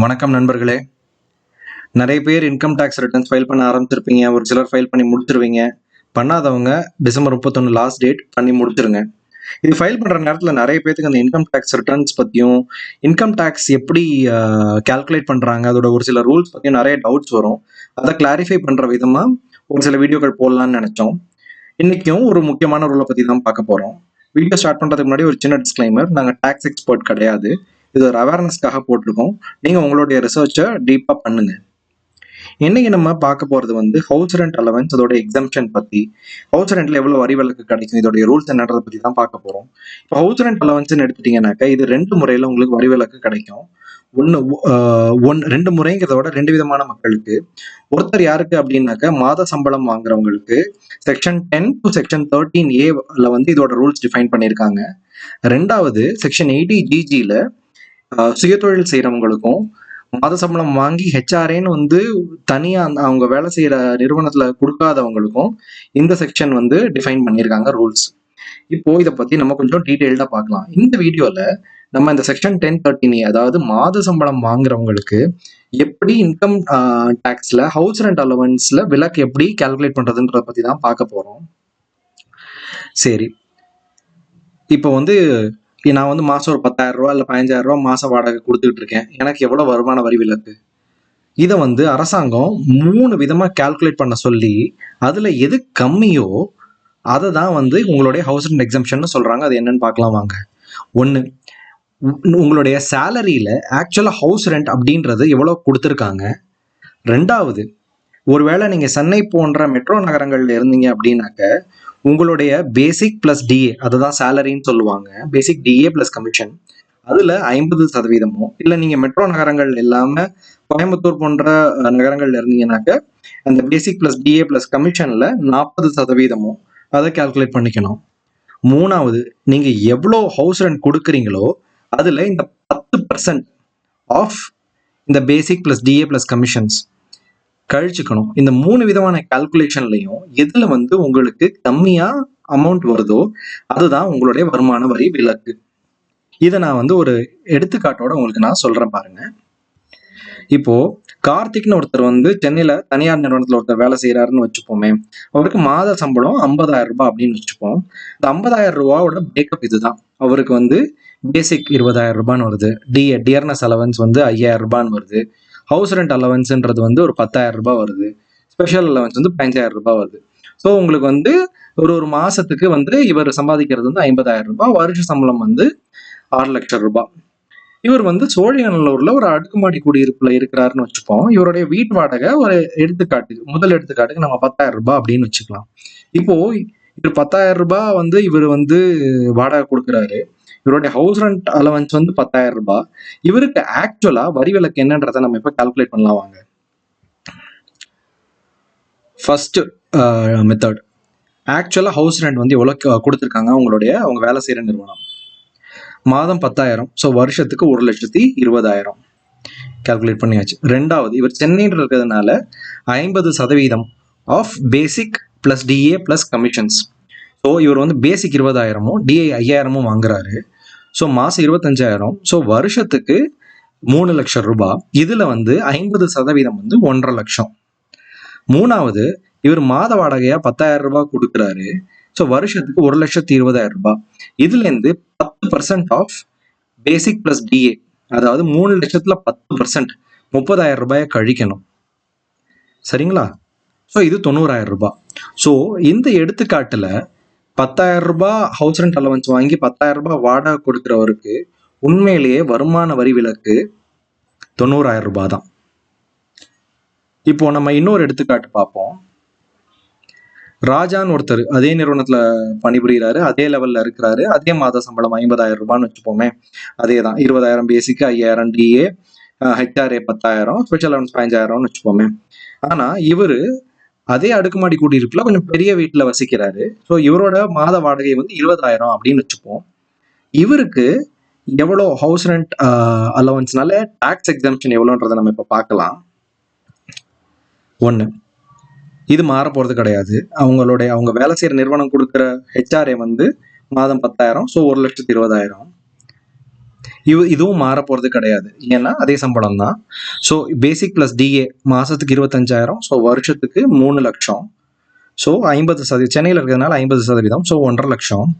வணக்கம் நண்பர்களே. நிறைய பேர் இன்கம் டேக்ஸ் ரிட்டர்ன்ஸ் ஃபைல் பண்ண ஆரம்பிச்சிருப்பீங்க. ஒரு சிலர் ஃபைல் பண்ணி முடிச்சிருவீங்க. பண்ணாதவங்க டிசம்பர் 31 லாஸ்ட் டேட் பண்ணி முடிச்சிருங்க. இது ஃபைல் பண்ணுற நேரத்தில் நிறைய பேருக்கு அந்த இன்கம் டேக்ஸ் ரிட்டர்ன்ஸ் பற்றியும் இன்கம் டேக்ஸ் எப்படி கால்குலேட் பண்ணுறாங்க அதோட ஒரு சில ரூல்ஸ் பற்றியும் நிறைய டவுட்ஸ் வரும். அதை கிளாரிஃபை பண்ணுற விதமாக ஒரு சில வீடியோக்கள் போடலான்னு நினச்சோம். இன்றைக்கும் ஒரு முக்கியமான ரூலை பற்றி தான் பார்க்க போகிறோம். வீடியோ ஸ்டார்ட் பண்ணுறதுக்கு முன்னாடி ஒரு சின்ன டிஸ்க்ளைமர், நாங்கள் டேக்ஸ் எக்ஸ்பர்ட் கிடையாது. இது ஒரு அவேர்னஸ்க்காக போட்டிருக்கோம். நீங்கள் உங்களுடைய ரிசர்ச்சை டீப்பாக பண்ணுங்க. இன்னைக்கு நம்ம பார்க்க போகிறது வந்து ஹவுஸ் ரெண்ட் அலவன்ஸ், அதோட எக்ஸம்ஷன் பற்றி, ஹவுஸ் ரெண்ட்ல எவ்வளோ வரி விலக்கு கிடைக்கும், இதோடைய ரூல்ஸ் என்னன்றதை பற்றி தான் பார்க்க போகிறோம். இப்போ ஹவுஸ் ரெண்ட் அலவன்ஸ்ன்னு எடுத்துட்டீங்கன்னாக்கா இது 2 முறையில் உங்களுக்கு வரி விலக்கு கிடைக்கும். ரெண்டு முறைங்கிறத விட 2 விதமான மக்களுக்கு. ஒருத்தர் யாருக்கு அப்படின்னாக்கா மாத சம்பளம் வாங்குறவங்களுக்கு செக்ஷன் 10 to செக்ஷன் 13A வந்து இதோட ரூல்ஸ் டிஃபைன் பண்ணியிருக்காங்க. ரெண்டாவது செக்ஷன் 80GGல சுயதொழில் செய்யறவங்களுக்கும் மாத சம்பளம் வாங்கி ஹெச்ஆர்ஏன்னு வந்து தனியா அவங்க வேலை செய்யற நிறுவனத்துல கொடுக்காதவங்களுக்கும் இந்த செக்ஷன் வந்து டிஃபைன் பண்ணியிருக்காங்க ரூல்ஸ். இப்போ இதை பத்தி நம்ம கொஞ்சம் டீடைல்டா பார்க்கலாம். இந்த வீடியோல நம்ம இந்த செக்ஷன் 1013A, அதாவது மாத சம்பளம் வாங்குறவங்களுக்கு எப்படி இன்கம் டாக்ஸ்ல ஹவுஸ் ரெண்ட் அலவன்ஸ்ல விலக்கு எப்படி கால்குலேட் பண்றதுன்றத பத்தி தான் பார்க்க போறோம். சரி, இப்போ வந்து நான் வந்து மாதம் ஒரு 10,000 ரூபா இல்லை 15,000 ரூபா மாத வாடகை கொடுத்துட்டு இருக்கேன். எனக்கு எவ்வளோ வருமான வரி விலக்கு? இதை வந்து அரசாங்கம் 3 விதமாக கால்குலேட் பண்ண சொல்லி அதில் எது கம்மியோ அதை தான் வந்து உங்களுடைய ஹவுஸ் ரெண்ட் எக்ஸம்ஷன் சொல்கிறாங்க. அது என்னன்னு பார்க்கலாம் வாங்க. 1, உங்களுடைய சேலரியில் ஆக்சுவலாக ஹவுஸ் ரெண்ட் அப்படின்றது எவ்வளோ கொடுத்துருக்காங்க. 2வது, ஒருவேளை நீங்கள் சென்னை போன்ற மெட்ரோ நகரங்களில் இருந்தீங்க அப்படின்னாக்க உங்களுடைய பேசிக் பிளஸ் டிஏ, அதை தான் சேலரின்னு சொல்லுவாங்க, பேசிக் டிஏ பிளஸ் கமிஷன், அதில் 50%, இல்லை நீங்கள் மெட்ரோ நகரங்கள் இல்லாமல் கோயம்புத்தூர் போன்ற நகரங்கள்ல இருந்தீங்கன்னாக்க அந்த பேசிக் பிளஸ் டிஏ பிளஸ் கமிஷனில் 40% அதை கால்குலேட் பண்ணிக்கணும். 3வது, நீங்கள் எவ்வளோ ஹவுஸ் ரெண்ட் கொடுக்குறீங்களோ அதில் இந்த 10% ஆஃப் இந்த பேசிக் பிளஸ் டிஏ பிளஸ் கமிஷன்ஸ் கழிச்சுக்கணும். இந்த 3 விதமான கால்குலேஷன்லையும் எதுல வந்து உங்களுக்கு கம்மியா அமௌண்ட் வருதோ அதுதான் உங்களுடைய வருமான வரி விலக்கு. இதை நான் வந்து ஒரு எடுத்துக்காட்டோட உங்களுக்கு நான் சொல்றேன் பாருங்க. இப்போ கார்த்திக்னு ஒருத்தர் வந்து சென்னையில தனியார் நிறுவனத்துல ஒருத்தர் வேலை செய்யறாருன்னு வச்சுப்போமே. அவருக்கு மாத சம்பளம் 50,000 ரூபாய் அப்படின்னு வச்சுப்போம். இந்த 50,000 ரூபாயோட பிரேக்கப் இதுதான். அவருக்கு வந்து பேசிக் 20,000 ரூபான்னு வருது, டியர்னஸ் அலவன்ஸ் வந்து 5,000 ரூபான்னு வருது, ஹவுஸ் ரெண்ட் அலவன்ஸ்ன்றது வந்து ஒரு 10,000 ரூபாய் வருது, ஸ்பெஷல் அலவன்ஸ் வந்து 15,000 ரூபாய் வருது. ஸோ உங்களுக்கு வந்து ஒரு மாசத்துக்கு வந்து இவர் சம்பாதிக்கிறது வந்து 50,000 ரூபாய், வருஷ சம்பளம் வந்து 6 லட்சம் ரூபாய். இவர் வந்து சோழிங்கநல்லூர்ல ஒரு அடுக்குமாடி குடியிருப்புல இருக்கிறாருன்னு வச்சுப்போம். இவருடைய வீட்டு வாடகை ஒரு முதல் எடுத்துக்காட்டுக்கு நம்ம 10,000 ரூபாய் அப்படின்னு வச்சுக்கலாம். இப்போ இவர் 10,000 ரூபாய் வந்து இவர் வந்து வாடகை கொடுக்குறாரு. இவருடைய ஹவுஸ் ரெண்ட் அலவன்ஸ் வந்து 10,000 ரூபாய். இவருக்கு ஆக்சுவலா வரி விலக்கு என்னன்றதை நம்ம இப்ப கால்குலேட் பண்ணலாம் வாங்க. ஃபர்ஸ்ட் மெத்தட், ஆக்சுவலா ஹவுஸ் ரெண்ட் வந்து எவ்வளவு கொடுத்துருக்காங்க அவங்க வேலை செய்யற நிறுவனம். மாதம் 10,000, ஸோ வருஷத்துக்கு 1,20,000 கால்குலேட் பண்ணியாச்சு. 2வது, இவர் சென்னையில் இருக்கிறதுனால 50% of basic plus DA plus commissions. So இவர் வந்து பேசிக் 20,000 டிஏ 5,000 வாங்குறாரு. ஸோ மாதம் 25,000, ஸோ வருஷத்துக்கு 3 லட்சம் ரூபாய். இதில் வந்து 50% வந்து 1.5 லட்சம். 3வது, இவர் மாத வாடகையா 10,000 ரூபாய் கொடுக்குறாரு. ஸோ வருஷத்துக்கு 1,20,000 ரூபாய். இதுலேருந்து 10% ஆஃப் பேசிக் பிளஸ் டிஏ, அதாவது 3 லட்சத்துல 10% 30,000 ரூபாயை கழிக்கணும். சரிங்களா? ஸோ இது 90,000 ரூபாய். ஸோ இந்த எடுத்துக்காட்டுல 10,000 ரூபாய் ஹவுஸ் ரெண்ட் அலவன்ஸ் வாங்கி 10,000 ரூபாய் வாடகை கொடுக்குறவருக்கு உண்மையிலேயே வருமான வரி விலக்கு 90,000 ரூபாய் தான். இப்போ நம்ம இன்னொரு எடுத்துக்காட்டு பார்ப்போம். ராஜான்னு ஒருத்தர் அதே நிறுவனத்துல பணிபுரிகிறாரு, அதே லெவல்ல இருக்கிறாரு, அதே மாத சம்பளம் 50,000 ரூபான்னு வச்சுப்போமே. அதே தான், 20,000 பேசிக்கு, 5,000 டிஏ, ஹெச்ஆர்ஏ 10,000, ஸ்பெஷல் அலவன்ஸ் 15,000 வச்சுப்போமே. ஆனா இவரு அதே அடுக்குமாடி குடியிருப்புல கொஞ்சம் பெரிய வீட்டுல வசிக்கிறாரு. ஸோ இவரோட மாத வாடகை வந்து 20,000 அப்படின்னு வச்சுப்போம். இவருக்கு எவ்வளோ ஹவுஸ் ரெண்ட் அலவன்ஸ்னால டாக்ஸ் எக்ஸம்ஷன் எவ்வளோன்றதை நம்ம இப்போ பார்க்கலாம். 1, இது மாற போறது கிடையாது. அவங்க வேலை செய்யற நிறுவனம் கொடுக்குற ஹெச்ஆர்ஏ வந்து மாதம் 10,000, ஸோ 1,20,000. இதுவும் மாற போகிறது கிடையாது, ஏன்னா அதே சம்பளம் தான். ஸோ பேசிக் ப்ளஸ் டிஏ மாதத்துக்கு 25,000, ஸோ வருஷத்துக்கு 3,00,000. ஸோ 50%, சென்னையில் இருக்கிறதுனால 50%, ஸோ 1,50,000.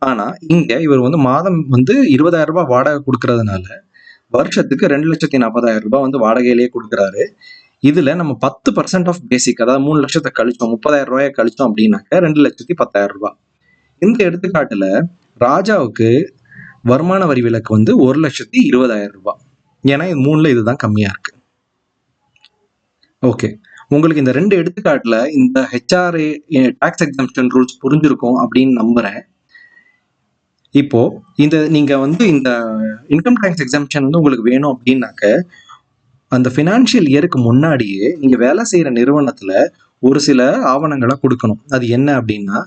ஆனால் இங்கே இவர் வந்து மாதம் வந்து 20,000 ரூபாய் வாடகை கொடுக்கறதுனால வருஷத்துக்கு 2,40,000 ரூபாய் வந்து வாடகையிலேயே கொடுக்குறாரு. இதுல நம்ம 10% ஆஃப் பேசிக், அதாவது 3 லட்சத்தை கழிச்சோம், 30,000 ரூபாயை கழிச்சோம் அப்படின்னாக்க 2,10,000 ரூபாய். இந்த எடுத்துக்காட்டுல ராஜாவுக்கு வருமான வரி விலக்கு வந்து 1,20,000 ரூபாய். ஏன்னா இது 3ல இதுதான் கம்மியா இருக்கு. ஓகே, உங்களுக்கு இந்த 2 எடுத்துக்காட்டுல இந்த ஹெச்ஆர்ஏ டாக்ஸ் எக்ஸம்ப்ஷன் ரூல்ஸ் புரிஞ்சிருக்கும் அப்படின்னு நம்புறேன். இப்போ நீங்க வந்து இந்த இன்கம் டாக்ஸ் எக்ஸம்ப்ஷன் வந்து உங்களுக்கு வேணும் அப்படின்னாக்க அந்த ஃபினான்ஷியல் இயருக்கு முன்னாடியே நீங்க வேலை செய்யற நிறுவனத்துல ஒரு சில ஆவணங்களை கொடுக்கணும். அது என்ன அப்படின்னா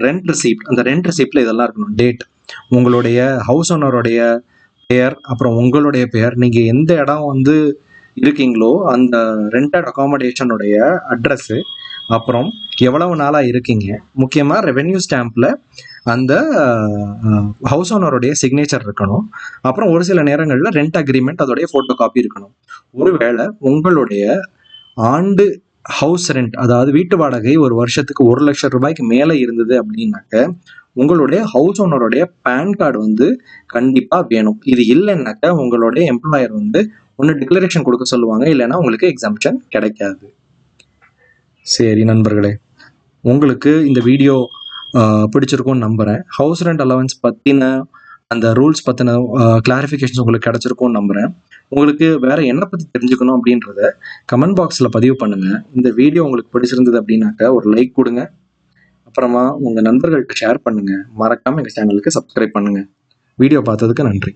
ரெண்ட் ரிசீப்ட். அந்த ரெண்ட் ரிசீப்ட்ல இதெல்லாம் இருக்கணும்: டேட், உங்களுடைய ஹவுஸ் ஓனருடைய பெயர், அப்புறம் உங்களுடைய பெயர், நீங்க எந்த இடம் வந்து இருக்கீங்களோ அந்த ரெண்டட் அகாமடேஷனுடைய அட்ரஸ், அப்புறம் எவ்வளவு நாளா இருக்கீங்க, முக்கியமா ரெவென்யூ ஸ்டாம்ப்ல அந்த ஹவுஸ் ஓனருடைய சிக்னேச்சர் இருக்கணும். அப்புறம் ஒரு சில நேரங்களில் ரெண்ட் அக்ரிமெண்ட் அதோடைய போட்டோ காப்பி இருக்கணும். ஒருவேளை உங்களுடைய ஆண்டு ஹவுஸ் ரெண்ட், அதாவது வீட்டு வாடகை ஒரு வருஷத்துக்கு 1,00,000 ரூபாய்க்கு மேலே இருந்தது அப்படின்னாக்க உங்களுடைய ஹவுஸ் ஓனருடைய பேன் கார்டு வந்து கண்டிப்பா வேணும். இது இல்லைன்னாக்க உங்களுடைய எம்ப்ளாயர் வந்து ஒன்று டிக்ளரேஷன் கொடுக்க சொல்லுவாங்க, இல்லைன்னா உங்களுக்கு எக்ஸம்ப்ஷன் கிடைக்காது. சரி நண்பர்களே, உங்களுக்கு இந்த வீடியோ பிடிச்சிருக்கும்னு நம்புறேன். ஹவுஸ் ரெண்ட் அலவன்ஸ் பற்றின அந்த ரூல்ஸ் பற்றின கிளாரிஃபிகேஷன்ஸ் உங்களுக்கு கிடைச்சிருக்கும்னு நம்புறேன். உங்களுக்கு வேற என்ன பற்றி தெரிஞ்சுக்கணும் அப்படின்றத கமெண்ட் பாக்ஸில் பதிவு பண்ணுங்க. இந்த வீடியோ உங்களுக்கு பிடிச்சிருந்தது அப்படின்னாக்க ஒரு லைக் கொடுங்க. அப்புறமா உங்கள் நண்பர்கள்ட்ட ஷேர் பண்ணுங்க. மறக்காம எங்கள் சேனலுக்கு சப்ஸ்கிரைப் பண்ணுங்க. வீடியோ பார்த்ததுக்கு நன்றி.